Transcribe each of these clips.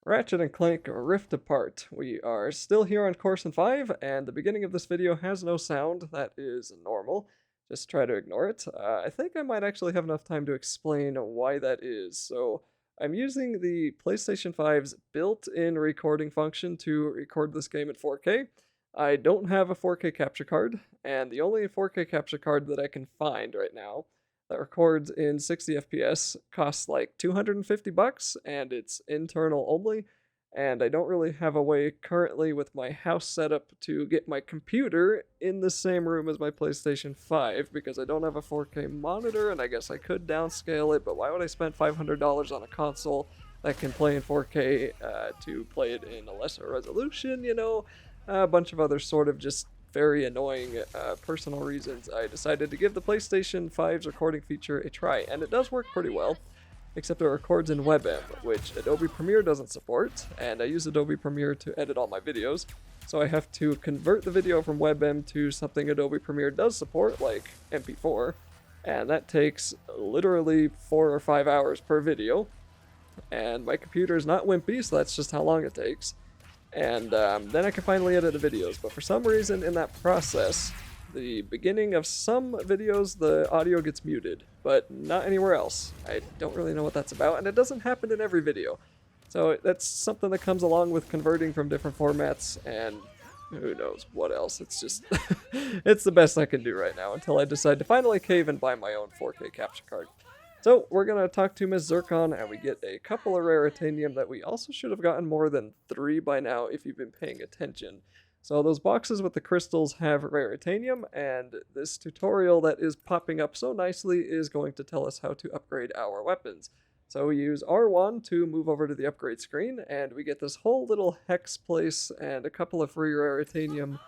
Ratchet & Clank Rift Apart. We are still here on Corson 5, and the beginning of this video has no sound. That is normal. Just try to ignore it. I think I might actually have enough time to explain why that is. So, I'm using the PlayStation 5's built-in recording function to record this game at 4K. I don't have a 4K capture card, and the only 4K capture card that I can find right now that records in 60 FPS costs like $250 and it's internal only. And I don't really have a way currently with my house setup to get my computer in the same room as my PlayStation 5 because I don't have a 4K monitor, and I guess I could downscale it, but why would I spend $500 on a console that can play in 4K to play it in a lesser resolution, A bunch of other sort of just very annoying personal reasons. I decided to give the PlayStation 5's recording feature a try, and it does work pretty well, except it records in WebM, which Adobe Premiere doesn't support, and I use Adobe Premiere to edit all my videos, so I have to convert the video from WebM to something Adobe Premiere does support, like MP4, and that takes literally 4 or 5 hours per video, and my computer is not wimpy, so that's just how long it takes. And then I can finally edit the videos, but for some reason in that process, the beginning of some videos the audio gets muted, but not anywhere else. I don't really know what that's about, and it doesn't happen in every video. So that's something that comes along with converting from different formats, and who knows what else. It's just, it's the best I can do right now until I decide to finally cave and buy my own 4K capture card. So, we're going to talk to Miss Zircon, and we get a couple of rare Raritanium that we also should have gotten more than 3 by now if you've been paying attention. So those boxes with the crystals have rare Raritanium, and this tutorial that is popping up so nicely is going to tell us how to upgrade our weapons. So we use R1 to move over to the upgrade screen, and we get this whole little hex place and a couple of free rare Raritanium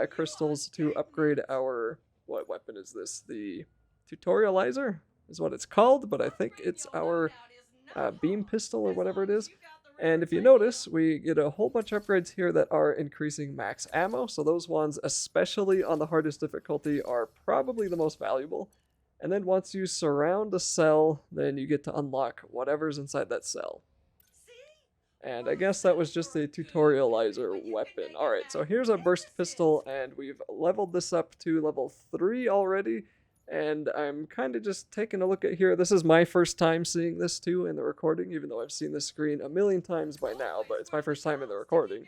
crystals to upgrade our... what weapon is this? The tutorializer? Is what it's called, but I think it's our beam pistol or whatever it is. And if you notice, we get a whole bunch of upgrades here that are increasing max ammo, so those ones, especially on the hardest difficulty, are probably the most valuable. And then once you surround a cell, then you get to unlock whatever's inside that cell. And I guess that was just a tutorializer weapon. Alright, so here's our burst pistol, and we've leveled this up to level 3 already. And I'm kind of just taking a look at here. This is my first time seeing this too in the recording, even though I've seen this screen a million times by now, but it's my first time in the recording.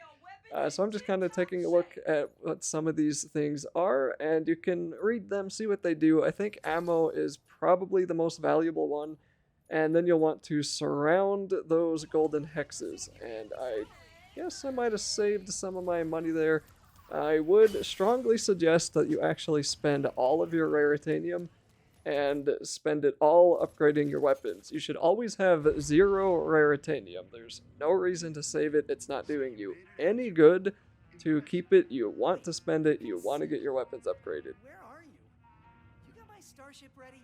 So I'm just kind of taking a look at what some of these things are, and you can read them, see what they do. I think ammo is probably the most valuable one, and then you'll want to surround those golden hexes. And I guess I might have saved some of my money there. I would strongly suggest that you actually spend all of your Raritanium and spend it all upgrading your weapons. You should always have 0 Raritanium. There's no reason to save it. It's not doing you any good to keep it. You want to spend it. You want to get your weapons upgraded. Where are you? You got my starship ready?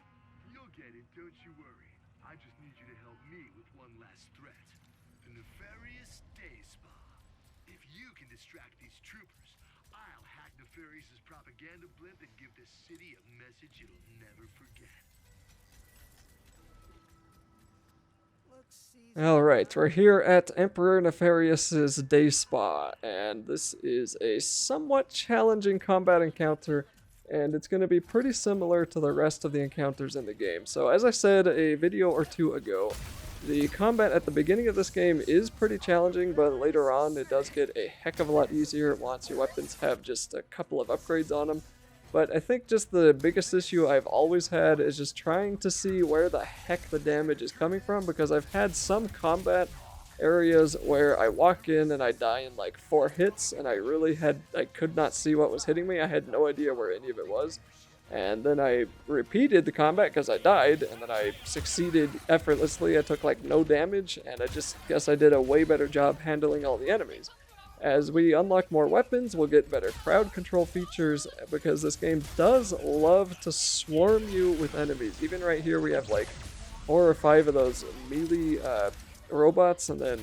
You'll get it, don't you worry. I just need you to help me with one last threat. The nefarious day spa. If you can distract these troopers, I'll hack Nefarious's propaganda blimp and give this city a message it'll never forget. Alright, we're here at Emperor Nefarious's Day Spa, and this is a somewhat challenging combat encounter, and it's going to be pretty similar to the rest of the encounters in the game. So as I said a video or two ago, the combat at the beginning of this game is pretty challenging, but later on it does get a heck of a lot easier once your weapons have just a couple of upgrades on them. But I think just the biggest issue I've always had is just trying to see where the heck the damage is coming from, because I've had some combat areas where I walk in and I die in like 4 hits, and I could not see what was hitting me. I had no idea where any of it was. And then I repeated the combat because I died, and then I succeeded effortlessly. I took like no damage, and I just guess I did a way better job handling all the enemies. As we unlock more weapons, we'll get better crowd control features, because this game does love to swarm you with enemies. Even right here we have like 4 or 5 of those melee robots, and then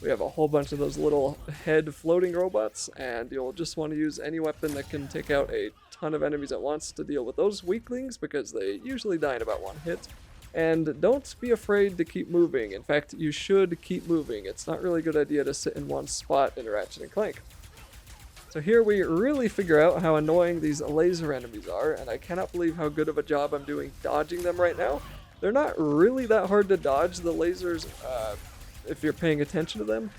we have a whole bunch of those little head floating robots, and you'll just want to use any weapon that can take out a ton of enemies at once to deal with those weaklings, because they usually die in about 1 hit. And don't be afraid to keep moving. In fact, you should keep moving. It's not really a good idea to sit in one spot in Ratchet & Clank. So here we really figure out how annoying these laser enemies are, and I cannot believe how good of a job I'm doing dodging them right now. They're not really that hard to dodge, the lasers, if you're paying attention to them,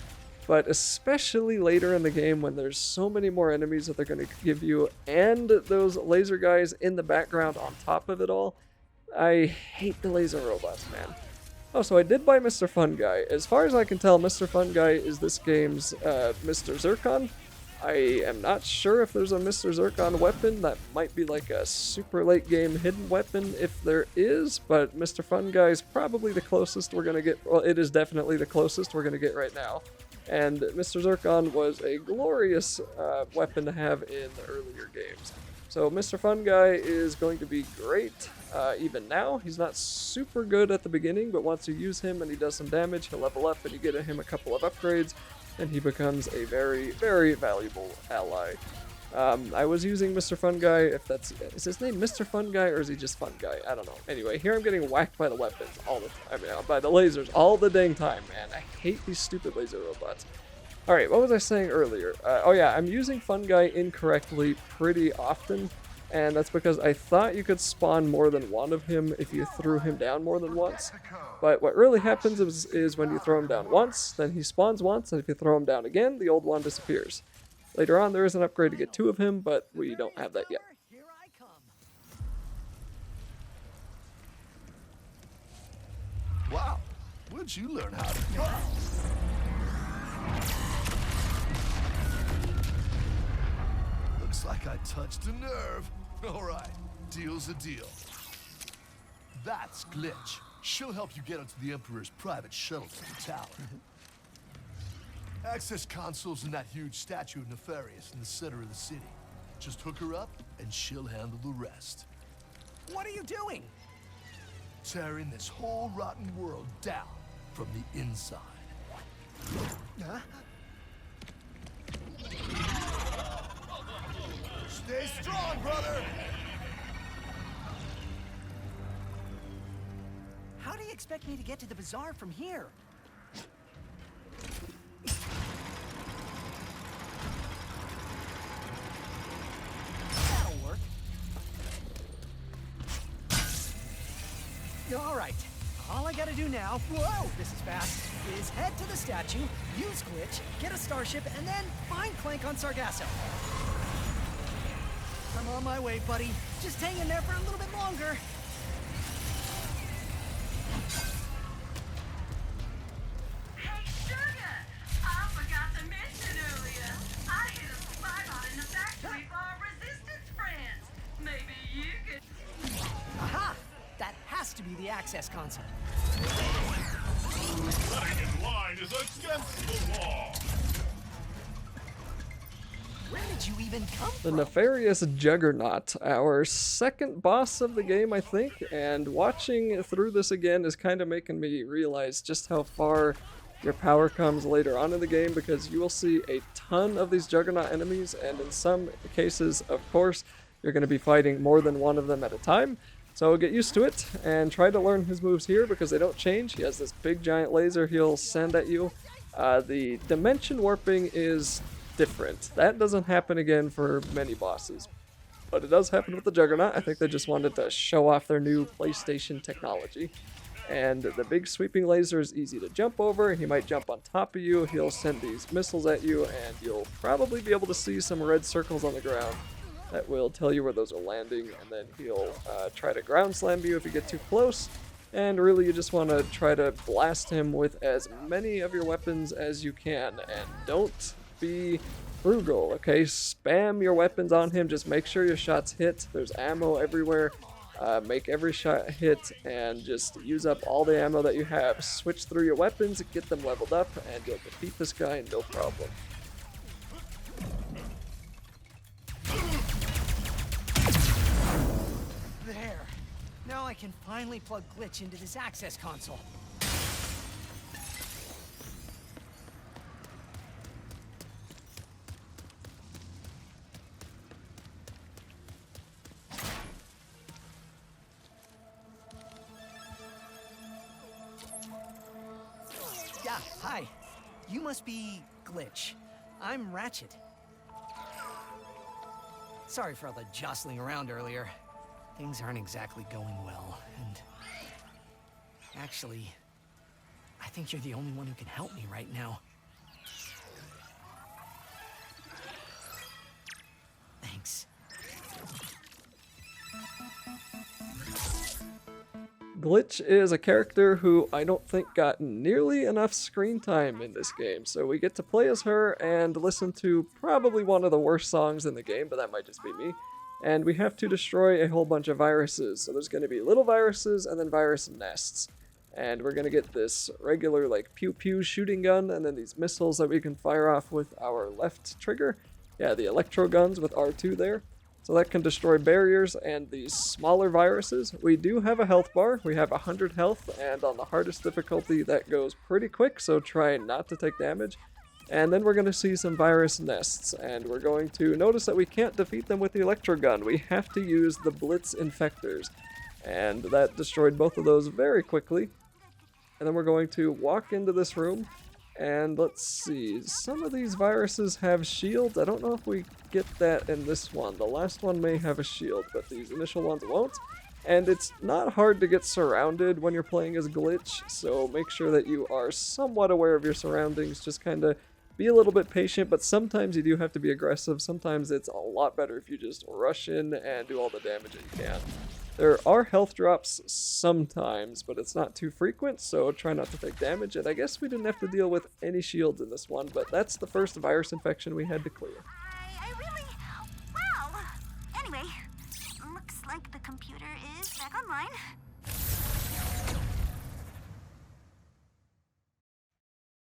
but especially later in the game when there's so many more enemies that they're going to give you, and those laser guys in the background on top of it all. I hate the laser robots, man. Oh, so I did buy Mr. Fun Guy. As far as I can tell, Mr. Fun Guy is this game's Mr. Zircon. I am not sure if there's a Mr. Zircon weapon. That might be like a super late game hidden weapon if there is, but Mr. Fun Guy is probably the closest we're going to get. Well, it is definitely the closest we're going to get right now. And Mr. Zircon was a glorious weapon to have in the earlier games. So Mr. Fun Guy is going to be great even now. He's not super good at the beginning, but once you use him and he does some damage, he'll level up and you get him a couple of upgrades, and he becomes a very, very valuable ally. I was using Mr. Fun Guy, is his name Mr. Fun Guy or is he just Fun Guy? I don't know. Anyway, here I'm getting whacked by the weapons all the time, by the lasers all the dang time, man. I hate these stupid laser robots. Alright, what was I saying earlier? Oh yeah, I'm using Fun Guy incorrectly pretty often, and that's because I thought you could spawn more than one of him if you threw him down more than once. But what really happens is when you throw him down once, then he spawns once, and if you throw him down again, the old one disappears. Later on, there is an upgrade to get 2 of him, but we don't have that yet. Here I come. Wow, where'd you learn how to go? Looks like I touched a nerve. All right, deal's a deal. That's Glitch. She'll help you get onto the Emperor's private shuttle to the tower. Access console's in that huge statue of Nefarious in the center of the city. Just hook her up, and she'll handle the rest. What are you doing? Tearing this whole rotten world down from the inside. Huh? Stay strong, brother! How do you expect me to get to the bazaar from here? That'll work. All right. All I gotta do now, whoa, this is fast, is head to the statue, use Glitch, get a starship, and then find Clank on Sargasso. I'm on my way, buddy. Just hang in there for a little bit longer. Hey, Sugar! I forgot to mention earlier. I hit a spot in the factory for our resistance friends. Maybe you could... Aha! That has to be the access console. Getting in line is against the law. Where did you even come The from? nefarious Juggernaut, our second boss of the game, I think, and watching through this again is kind of making me realize just how far your power comes later on in the game, because you will see a ton of these Juggernaut enemies, and in some cases, of course, you're going to be fighting more than one of them at a time. So get used to it, and try to learn his moves here, because they don't change. He has this big giant laser he'll send at you. The dimension warping is different. That doesn't happen again for many bosses, but it does happen with the Juggernaut. I think they just wanted to show off their new PlayStation technology. And the big sweeping laser is easy to jump over. He might jump on top of you, he'll send these missiles at you, and you'll probably be able to see some red circles on the ground that will tell you where those are landing, and then he'll try to ground slam you if you get too close. And really, you just want to try to blast him with as many of your weapons as you can, and don't be frugal, okay? Spam your weapons on him, just make sure your shots hit. There's ammo everywhere. Make every shot hit, and just use up all the ammo that you have. Switch through your weapons, get them leveled up, and you'll defeat this guy no problem. There. Now I can finally plug Glitch into this access console. hi. You must be Glitch. I'm Ratchet. Sorry for all the jostling around earlier. Things aren't exactly going well, and... Actually, I think you're the only one who can help me right now. Thanks. Glitch is a character who I don't think got nearly enough screen time in this game, so we get to play as her and listen to probably one of the worst songs in the game, but that might just be me. And we have to destroy a whole bunch of viruses, so there's going to be little viruses and then virus nests. And we're going to get this regular like pew-pew shooting gun, and then these missiles that we can fire off with our left trigger. Yeah, the electro guns with R2 there. So that can destroy barriers and these smaller viruses. We do have a health bar. We have 100 health, and on the hardest difficulty that goes pretty quick, so try not to take damage. And then we're going to see some virus nests, and we're going to notice that we can't defeat them with the electro gun. We have to use the blitz infectors, and that destroyed both of those very quickly. And then we're going to walk into this room. And let's see, some of these viruses have shields. I don't know if we get that in this one. The last one may have a shield, but these initial ones won't. And it's not hard to get surrounded when you're playing as Glitch, so make sure that you are somewhat aware of your surroundings. Just kind of be a little bit patient, but sometimes you do have to be aggressive. Sometimes it's a lot better if you just rush in and do all the damage that you can. There are health drops sometimes, but it's not too frequent, so try not to take damage. And I guess we didn't have to deal with any shields in this one, but that's the first virus infection we had to clear. I really... Wow! Anyway, looks like the computer is back online.